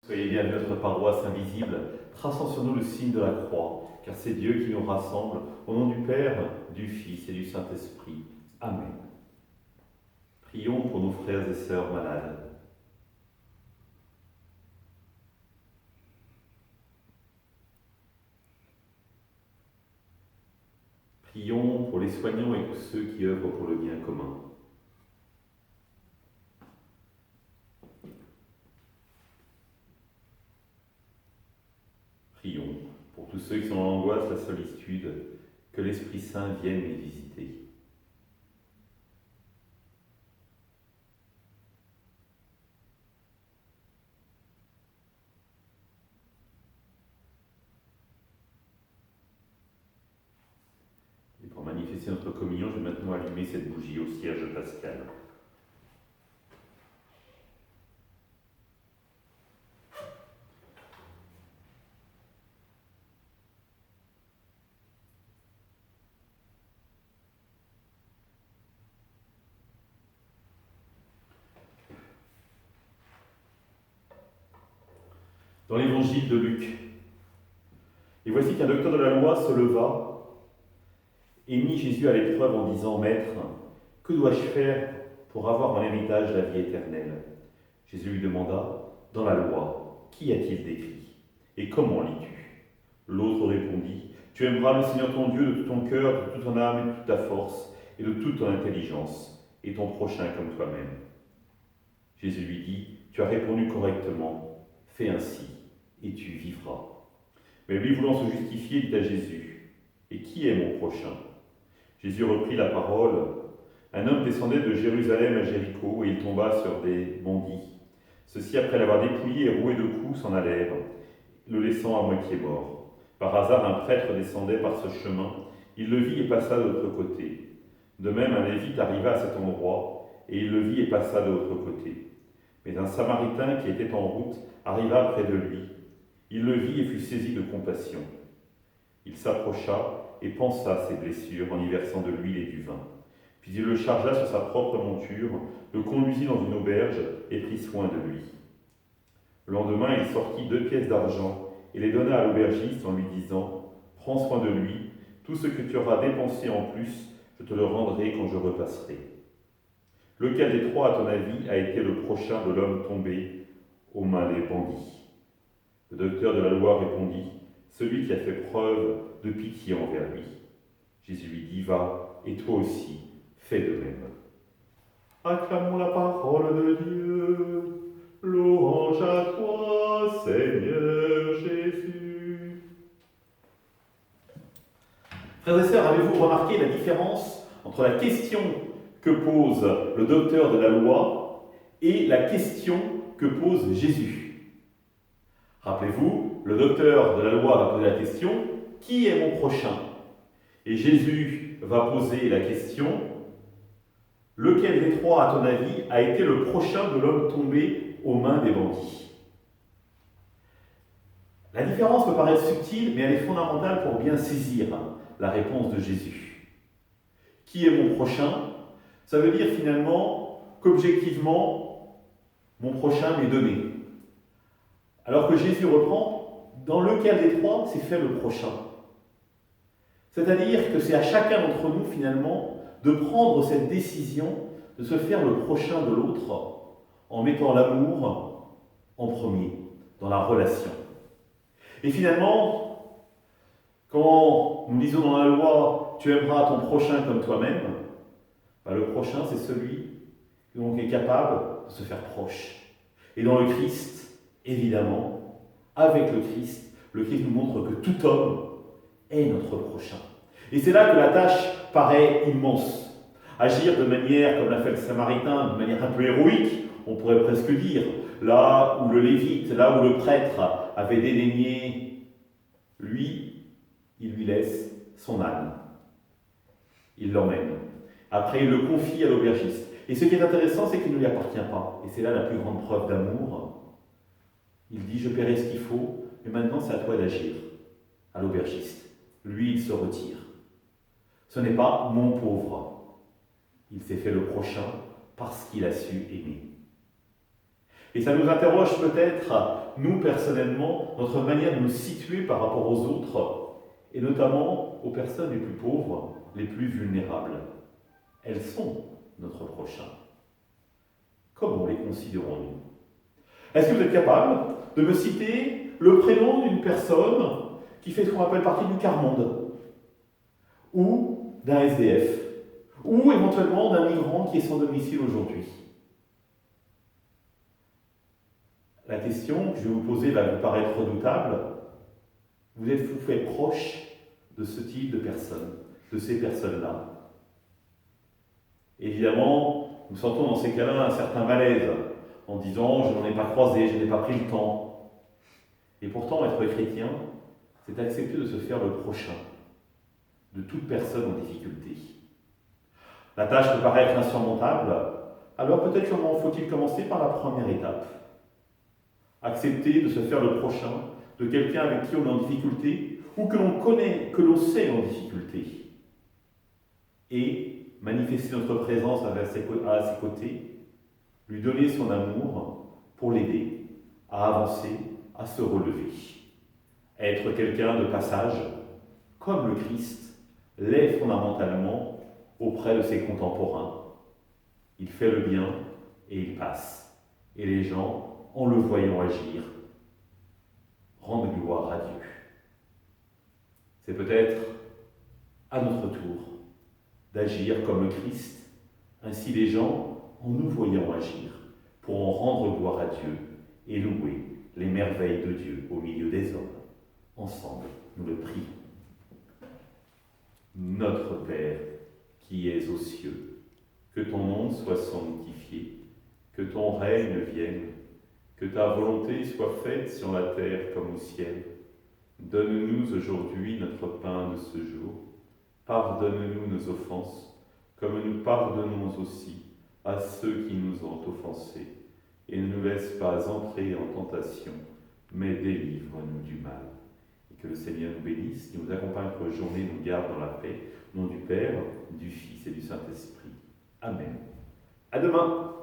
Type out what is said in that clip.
Soyez bienvenus à notre paroisse invisible, traçant sur nous le signe de la croix, car c'est Dieu qui nous rassemble, au nom du Père, du Fils et du Saint-Esprit. Amen. Prions pour nos frères et sœurs malades. Prions pour les soignants et tous ceux qui œuvrent pour le bien commun. Prions pour tous ceux qui sont dans l'angoisse, la solitude, que l'Esprit Saint vienne les visiter. Et pour manifester notre communion, je vais maintenant allumer cette bougie au cierge pascal. Dans l'évangile de Luc, et voici qu'un docteur de la loi se leva et mit Jésus à l'épreuve en disant « Maître, que dois-je faire pour avoir en héritage la vie éternelle ?» Jésus lui demanda « Dans la loi, qu'y a-t-il décrit? Et comment lis-tu » L'autre répondit « Tu aimeras le Seigneur ton Dieu de tout ton cœur, de toute ton âme et de toute ta force, et de toute ton intelligence, et ton prochain comme toi-même. » Jésus lui dit « Tu as répondu correctement, fais ainsi, et tu vivras. » Mais lui, voulant se justifier, dit à Jésus « Et qui est mon prochain ?» Jésus reprit la parole. Un homme descendait de Jérusalem à Jéricho, et il tomba sur des bandits. Ceux-ci, après l'avoir dépouillé et roué de coups, s'en allèrent, le laissant à moitié mort. Par hasard, un prêtre descendait par ce chemin. Il le vit et passa de l'autre côté. De même, un lévite arriva à cet endroit, et il le vit et passa de l'autre côté. Mais un samaritain qui était en route arriva près de lui. Il le vit et fut saisi de compassion. Il s'approcha et pansa ses blessures en y versant de l'huile et du vin. Puis il le chargea sur sa propre monture, le conduisit dans une auberge et prit soin de lui. Le lendemain, il sortit 2 pièces d'argent et les donna à l'aubergiste en lui disant « Prends soin de lui, tout ce que tu auras dépensé en plus, je te le rendrai quand je repasserai. » Lequel des 3, à ton avis, a été le prochain de l'homme tombé aux mains des bandits? Le docteur de la loi répondit « Celui qui a fait preuve de pitié envers lui. » Jésus lui dit « Va, et toi aussi, fais de même. » Acclamons la parole de Dieu. Louange à toi, Seigneur Jésus. Frères et sœurs, avez-vous remarqué la différence entre la question que pose le docteur de la loi et la question que pose Jésus? Rappelez-vous, le docteur de la loi va poser la question « Qui est mon prochain ?» Et Jésus va poser la question « Lequel des 3, à ton avis, a été le prochain de l'homme tombé aux mains des bandits ?» La différence peut paraître subtile, mais elle est fondamentale pour bien saisir la réponse de Jésus. Qui est mon prochain? Ça veut dire finalement qu'objectivement, mon prochain m'est donné. Alors que Jésus reprend, dans lequel des 3 s'est fait le prochain. C'est-à-dire que c'est à chacun d'entre nous, finalement, de prendre cette décision de se faire le prochain de l'autre en mettant l'amour en premier, dans la relation. Et finalement, quand nous lisons dans la loi « Tu aimeras ton prochain comme toi-même », le prochain, c'est celui qui donc est capable de se faire proche. Et dans le Christ, évidemment, avec le Christ nous montre que tout homme est notre prochain. Et c'est là que la tâche paraît immense. Agir de manière, comme l'a fait le Samaritain, de manière un peu héroïque, on pourrait presque dire, là où le Lévite, là où le prêtre avait dédaigné, lui, il lui laisse son âne. Il l'emmène. Après, il le confie à l'aubergiste. Et ce qui est intéressant, c'est qu'il ne lui appartient pas. Et c'est là la plus grande preuve d'amour. Il dit, je paierai ce qu'il faut, mais maintenant c'est à toi d'agir. À l'aubergiste. Lui, il se retire. Ce n'est pas mon pauvre. Il s'est fait le prochain parce qu'il a su aimer. Et ça nous interroge peut-être, nous personnellement, notre manière de nous situer par rapport aux autres, et notamment aux personnes les plus pauvres, les plus vulnérables. Elles sont notre prochain. Comment les considérons-nous? Est-ce que vous êtes capable de me citer le prénom d'une personne qui fait ce qu'on appelle partie du quart-monde, ou d'un SDF, ou éventuellement d'un migrant qui est sans domicile aujourd'hui? La question que je vais vous poser va vous paraître redoutable. Vous êtes-vous fait proche de ce type de personnes, de ces personnes-là? Évidemment, nous sentons dans ces cas-là un certain malaise, en disant « je n'en ai pas croisé, je n'ai pas pris le temps ». Et pourtant, être chrétien, c'est accepter de se faire le prochain de toute personne en difficulté. La tâche peut paraître insurmontable, alors peut-être faut-il commencer par la première étape. Accepter de se faire le prochain de quelqu'un avec qui on est en difficulté, ou que l'on connaît, que l'on sait en difficulté. Et manifester notre présence à ses côtés, lui donner son amour pour l'aider à avancer, à se relever. Être quelqu'un de passage, comme le Christ l'est fondamentalement auprès de ses contemporains. Il fait le bien et il passe. Et les gens, en le voyant agir, rendent gloire à Dieu. C'est peut-être à notre tour d'agir comme le Christ. Ainsi les gens, en nous voyant agir, pourront rendre gloire à Dieu et louer les merveilles de Dieu au milieu des hommes. Ensemble, nous le prions. Notre Père, qui es aux cieux, que ton nom soit sanctifié, que ton règne vienne, que ta volonté soit faite sur la terre comme au ciel. Donne-nous aujourd'hui notre pain de ce jour. Pardonne-nous nos offenses, comme nous pardonnons aussi à ceux qui nous ont offensés. Et ne nous laisse pas entrer en tentation, mais délivre-nous du mal. Et que le Seigneur nous bénisse, qui nous accompagne pour la journée, nous garde dans la paix. Au nom du Père, du Fils et du Saint-Esprit. Amen. À demain.